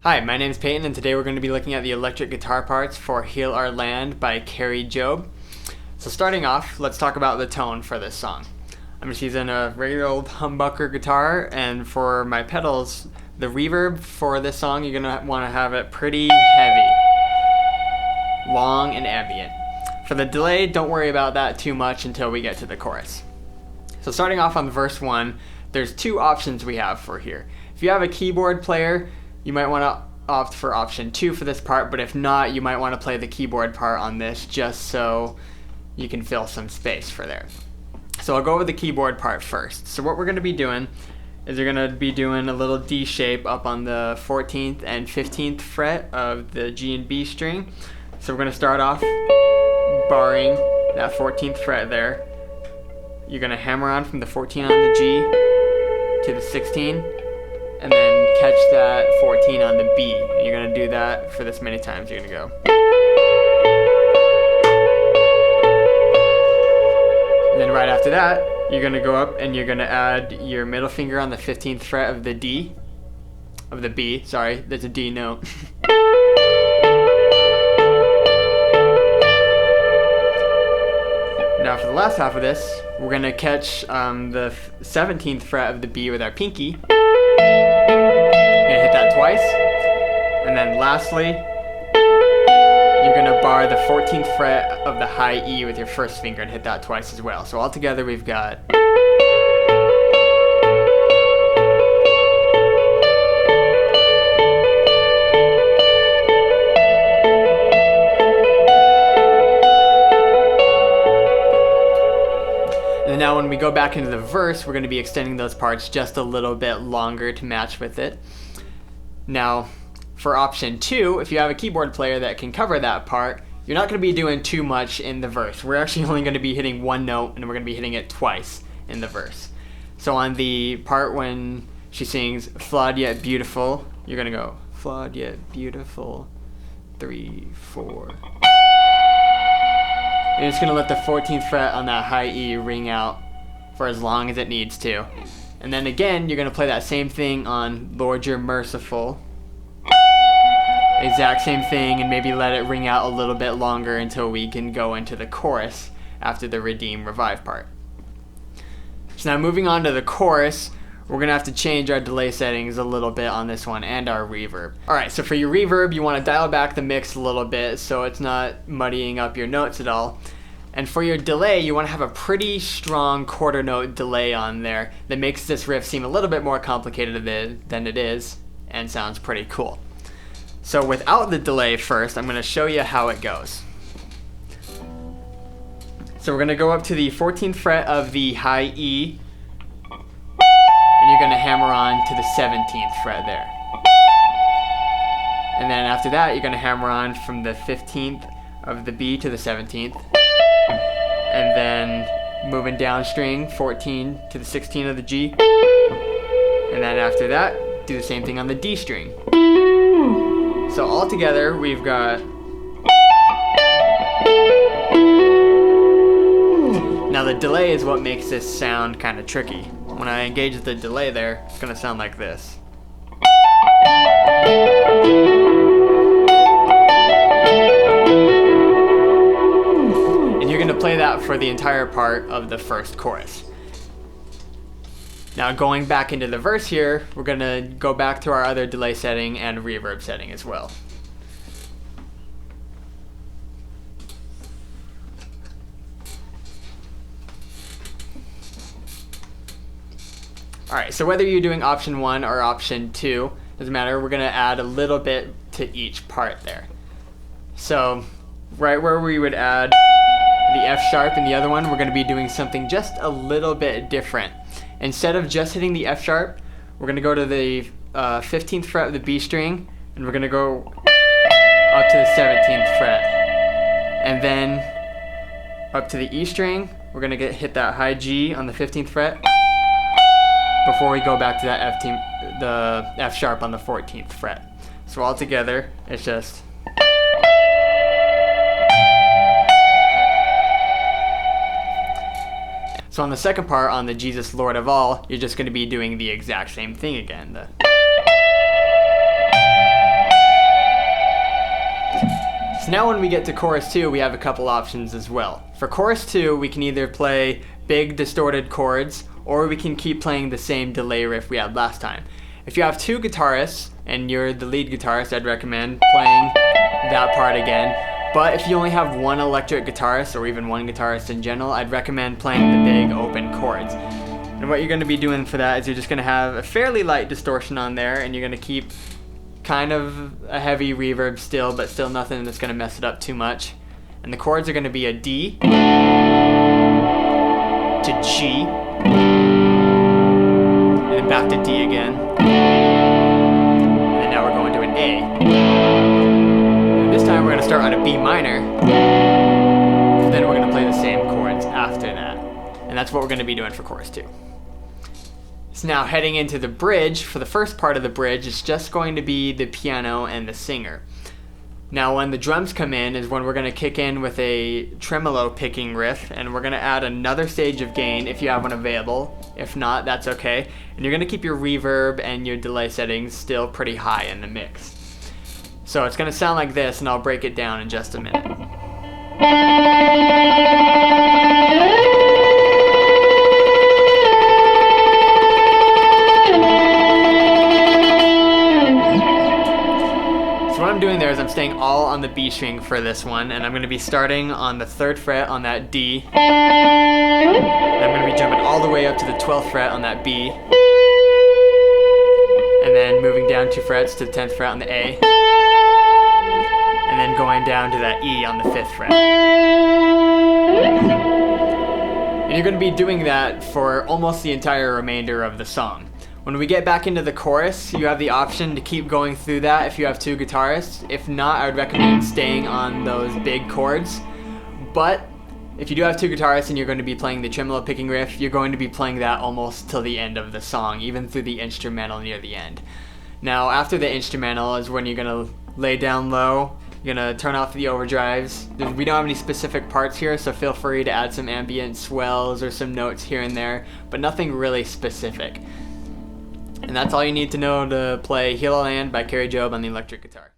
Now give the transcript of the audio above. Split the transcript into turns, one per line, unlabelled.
Hi, my name is Peyton, and today we're going to be looking at the electric guitar parts for Heal Our Land by Kari Jobe. So starting off, let's talk about the tone for this song. I'm just using a regular old humbucker guitar, and for my pedals, the reverb for this song, you're going to want to have it pretty heavy, long and ambient. For the delay, don't worry about that too much until we get to the chorus. So starting off on verse 1, there's two options we have for here. If you have a keyboard player, you might want to opt for option 2 for this part, but if not, you might want to play the keyboard part on this just so you can fill some space for there. So I'll go over the keyboard part first. So what we're going to be doing is you're going to be doing a little D shape up on the 14th and 15th fret of the G and B string. So we're going to start off barring that 14th fret there. You're going to hammer on from the 14 on the G to the 16, and then catch that 14 on the B. And you're going to do that for this many times. You're going to go. And then right after that, you're going to go up and you're going to add your middle finger on the 15th fret of the D, of the B, sorry, there's a D note. Now for the last half of this, we're going to catch the 17th fret of the B with our pinky. You're going to hit that twice. And then lastly, you're going to bar the 14th fret of the high E with your first finger and hit that twice as well. So altogether we've got... And now when we go back into the verse, we're going to be extending those parts just a little bit longer to match with it. Now, for option 2, if you have a keyboard player that can cover that part, you're not going to be doing too much in the verse. We're actually only going to be hitting one note, and we're going to be hitting it twice in the verse. So on the part when she sings, flawed yet beautiful, you're going to go, flawed yet beautiful, 3, 4... You're just going to let the 14th fret on that high E ring out for as long as it needs to. And then again, you're going to play that same thing on Lord You're Merciful. Exact same thing, and maybe let it ring out a little bit longer until we can go into the chorus after the Redeem Revive part. So now moving on to the chorus, we're going to have to change our delay settings a little bit on this one and our reverb. Alright, so for your reverb, you want to dial back the mix a little bit so it's not muddying up your notes at all. And for your delay, you want to have a pretty strong quarter note delay on there that makes this riff seem a little bit more complicated than it is and sounds pretty cool. So without the delay first, I'm going to show you how it goes. So we're going to go up to the 14th fret of the high E, and you're going to hammer on to the 17th fret there. And then after that, you're going to hammer on from the 15th of the B to the 17th. And then moving down string, 14 to the 16 of the G. And then after that, do the same thing on the D string. So altogether, we've got... Now the delay is what makes this sound kind of tricky. When I engage the delay there, it's going to sound like this. And you're going to play that for the entire part of the first chorus. Now going back into the verse here, we're going to go back to our other delay setting and reverb setting as well. Alright, so whether you're doing option 1 or option 2, doesn't matter, we're going to add a little bit to each part there. So, right where we would add the F sharp in the other one, we're going to be doing something just a little bit different. Instead of just hitting the F sharp, we're going to go to the 15th fret of the B string, and we're going to go up to the 17th fret. And then up to the E string, we're going to hit that high G on the 15th fret, before we go back to that the F sharp on the 14th fret. So all together, it's just... So on the second part, on the Jesus Lord of All, you're just going to be doing the exact same thing again. So now when we get to chorus 2, we have a couple options as well. For chorus 2, we can either play big distorted chords, or we can keep playing the same delay riff we had last time. If you have 2 guitarists and you're the lead guitarist, I'd recommend playing that part again. But if you only have 1 electric guitarist, or even 1 guitarist in general, I'd recommend playing the big open chords. And what you're going to be doing for that is you're just going to have a fairly light distortion on there, and you're going to keep kind of a heavy reverb still, but still nothing that's going to mess it up too much. And the chords are going to be a D to G, and then back to D again, and now we're going to an A. And this time we're going to start on a B minor, and then we're going to play the same chords after that. And that's what we're going to be doing for chorus 2. So now heading into the bridge, for the first part of the bridge, it's just going to be the piano and the singer. Now when the drums come in is when we're going to kick in with a tremolo picking riff, and we're going to add another stage of gain if you have one available. If not, that's okay. And you're going to keep your reverb and your delay settings still pretty high in the mix. So it's going to sound like this, and I'll break it down in just a minute. So what I'm doing there is I'm staying all on the B string for this one, and I'm going to be starting on the 3rd fret on that D, and I'm going to be jumping all the way up to the 12th fret on that B, and then moving down 2 frets to the 10th fret on the A, and then going down to that E on the 5th fret. And you're going to be doing that for almost the entire remainder of the song. When we get back into the chorus, you have the option to keep going through that if you have 2 guitarists. If not, I would recommend staying on those big chords. But if you do have 2 guitarists and you're going to be playing the tremolo picking riff, you're going to be playing that almost till the end of the song, even through the instrumental near the end. Now, after the instrumental is when you're going to lay down low. You're going to turn off the overdrives. We don't have any specific parts here, so feel free to add some ambient swells or some notes here and there, but nothing really specific. And that's all you need to know to play Heal Our Land by Kari Jobe on the electric guitar.